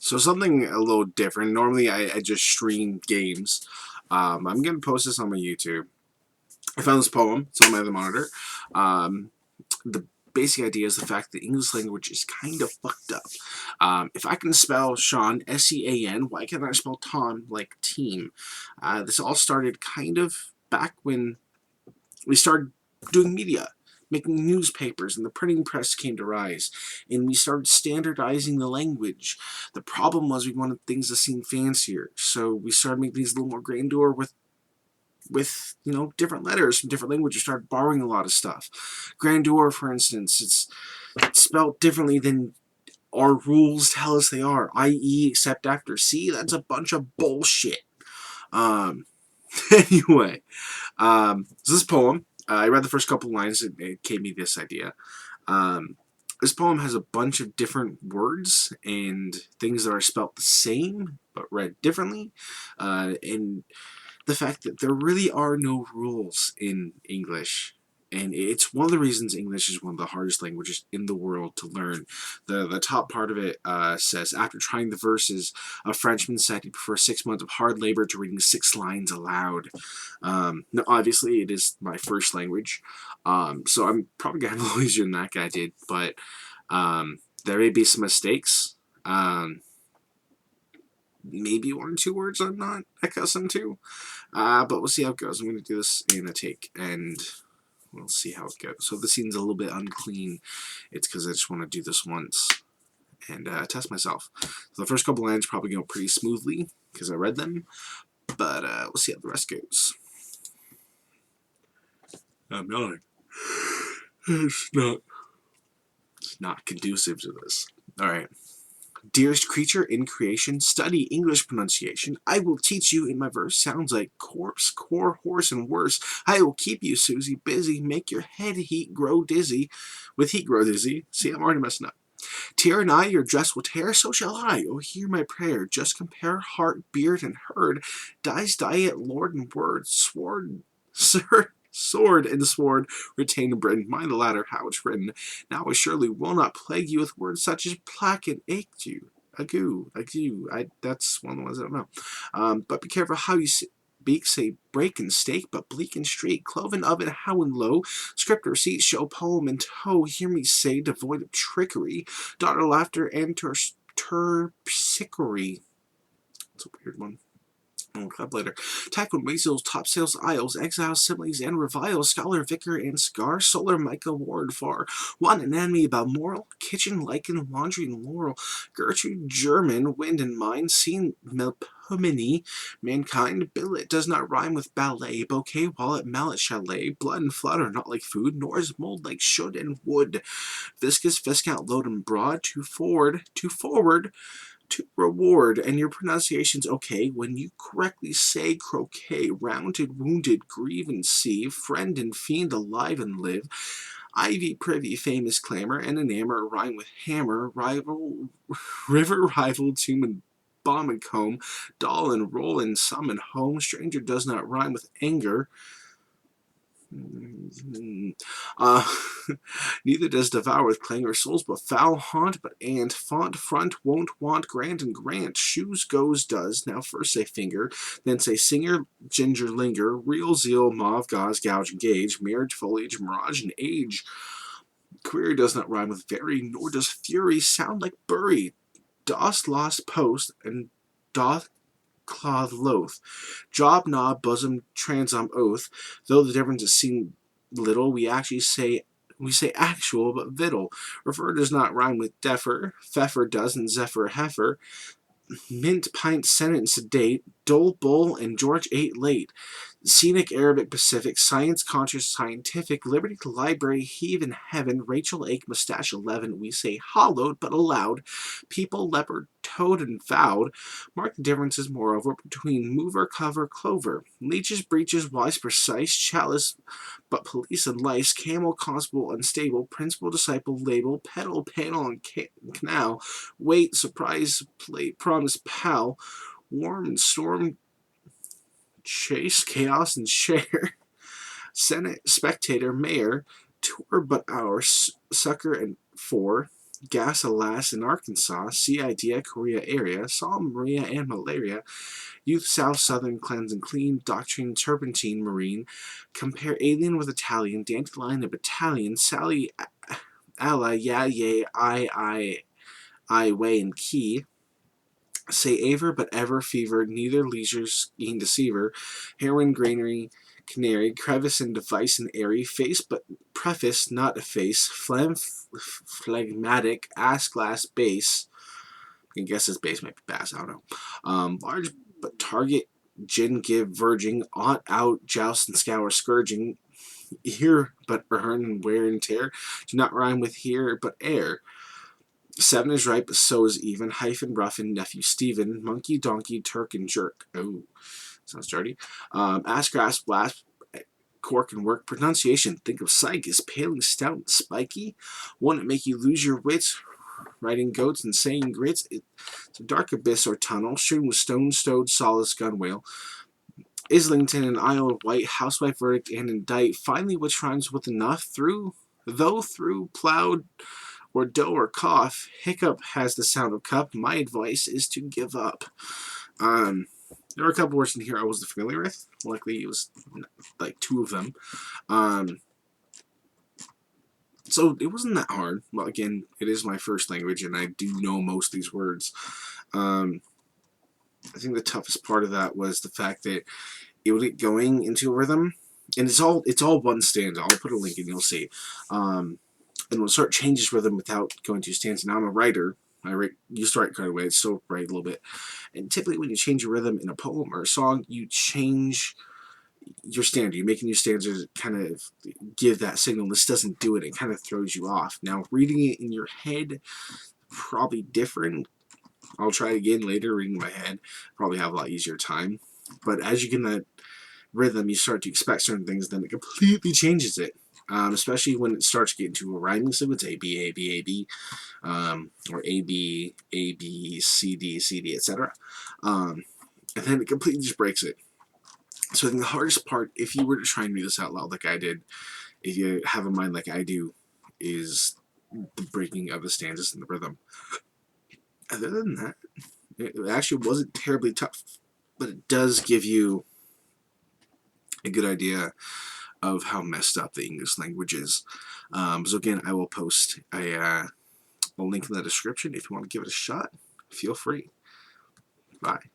So something a little different. Normally I just stream games. I'm going to post this on my YouTube. I found this poem. It's on my other monitor. Um, the basic idea is the fact that the English language is kind of fucked up. If I can spell Sean, S-E-A-N, why can't I spell Tom like team? This all started kind of back when we started doing media, making newspapers, and the printing press came to rise, and we started standardizing the language. The problem was we wanted things to seem fancier, so we started making things a little more grandeur with different letters from different languages. Started borrowing a lot of stuff. Grandeur, for instance, it's spelled differently than our rules tell us they are, i.e., except after C. That's a bunch of bullshit. Um, anyway, so this poem, I read the first couple lines, it gave me this idea. Um, this poem has a bunch of different words and things that are spelt the same but read differently, and the fact that there really are no rules in English. And it's one of the reasons English is one of the hardest languages in the world to learn. The top part of it says, after trying the verses, a Frenchman said he prefers 6 months of hard labor to reading 6 lines aloud. Now, obviously, it is my first language, so I'm probably going to have a little easier than that guy did, but there may be some mistakes. Maybe 1 or 2 words I'm not accustomed to. But we'll see how it goes. I'm going to do this in a take, and we'll see how it goes. So if the scene's a little bit unclean, it's because I just want to do this once and test myself. So the first couple lines probably go pretty smoothly because I read them, but we'll see how the rest goes. I'm yelling. It's not conducive to this. Alright. Dearest creature in creation, study English pronunciation. I will teach you in my verse. Sounds like corpse, core, horse, and worse. I will keep you, Susie, busy. Make your head heat grow dizzy. With heat grow dizzy. See, I'm already messing up. Tear and I, your dress will tear, so shall I. Oh, hear my prayer. Just compare heart, beard, and herd. Dies diet, lord, and word. Sword, sir. Sword and sword retain and Britain. Mind the latter, how it's written. Now I surely will not plague you with words such as plaque and ache you. Agoo, agoo. That's one of the ones I don't know. But be careful how you speak. Say break and stake, but bleak and streak. Cloven oven, how and low. Script receipt, show poem and toe. Hear me say, devoid of trickery. Daughter laughter and terpsichore. That's a weird one. I'll look up later. Tycoon, Weasels, Topsails, Isles, Exiles, Similes, and Reviles, Scholar, Vicar, and Scar, Solar, Micah, Ward, Far, One Anatomy, Balmoral, Kitchen, Lichen, Laundry, and Laurel, Gertrude, German, Wind and Mine, Scene, Melpomene, Mankind, Billet does not rhyme with ballet, Bouquet, Wallet, Mallet, Chalet, Blood and Flood are not like food, nor is mold like should and would, Viscous, Viscount, Load and Broad, to forward, to reward, and your pronunciation's okay when you correctly say croquet, rounded, wounded, grieve and see, friend and fiend, alive and live, ivy, privy, famous clamor, and enamor, rhyme with hammer, rival, river, rival, tomb, and bomb and comb, doll and roll and sum and home, stranger does not rhyme with anger, uh, neither does devour with clangor souls, but foul haunt, but and font, front, won't, want, grant, and grant, shoes, goes, does, now first say finger, then say singer, ginger, linger, real zeal, mauve, gauze, gouge, and gauge, marriage, foliage, mirage, and age, query does not rhyme with very, nor does fury sound like bury, dost, lost, post, and doth, cloth, loath, job, knob, bosom, transom, oath, though the difference is seen little, we say actual, but victual. Refer does not rhyme with defer, pfeffer does, and zephyr, heifer, mint, pint, senate, and sedate, dole, bull, and George ate late, scenic, Arabic, Pacific, science, conscious, scientific, liberty, library, heave in heaven, Rachel, ache, mustache, 11, we say hollowed, but aloud, people, leopard, toad, and vowed, mark the differences, moreover, between mover, cover, clover, leeches, breeches, wise, precise, chalice, but police and lice, camel, constable, unstable, principal, disciple, label, pedal, panel, and canal, wait, surprise, plate, promise, pal, warm and storm, chase, chaos, and share, senate, spectator, mayor, tour, but our, succor, and for, gas alas in Arkansas, sea idea Korea area, saw Maria and malaria, youth south southern cleanse and clean, doctrine turpentine marine, compare alien with Italian, dandelion a battalion, Sally ally, yeah, yay, I way and key, say aver but ever fever, neither leisure skiing deceiver, heroin granary, canary, crevice and device and airy, face but preface, not a face, phlegmatic, ass glass base, I guess his base might be bass, I don't know, large but target, gin give verging, aught out, joust and scour scourging, here but earn and wear and tear, do not rhyme with here but air, 7 is right, but so is even. Hyphen, roughen, nephew Stephen. Monkey, donkey, Turk, and jerk. Oh, sounds dirty. Ass, grass, blast, cork, and work. Pronunciation. Think of psych is paling, stout, and spiky. One that make you lose your wits. Riding goats and saying grits. It's a dark abyss or tunnel. Strewn with stone, stowed, solace, gun whale. Islington and Isle of Wight. Housewife, verdict, and indict. Finally, which rhymes with enough. Through, plowed, or dough or cough, hiccup has the sound of cup. My advice is to give up. There are a couple words in here I wasn't familiar with. Luckily, it was like 2 of them. So it wasn't that hard. Well, again, it is my first language, and I do know most of these words. I think the toughest part of that was the fact that it would get going into a rhythm, and it's all one stanza. I'll put a link and you'll see. And we'll start changes rhythm without going to stanza. Now I'm a writer. I used to write quite a way. I still write a little bit. And typically when you change your rhythm in a poem or a song, you change your stanza. You make a new stanza to kind of give that signal. This doesn't do it. It kind of throws you off. Now reading it in your head, probably different. I'll try it again later reading in my head. Probably have a lot easier time. But as you get in that rhythm, you start to expect certain things, then it completely changes it. Especially when it starts getting to a rhyming sequence, A, B, A, B, A, B, or A, B, A, B, C, D, C, D, etc. And then it completely just breaks it. So I think the hardest part, if you were to try and read this out loud like I did, if you have a mind like I do, is the breaking of the stanzas and the rhythm. Other than that, it actually wasn't terribly tough, but it does give you a good idea of how messed up the English language is. So again, I will post a link in the description if you want to give it a shot. Feel free. Bye.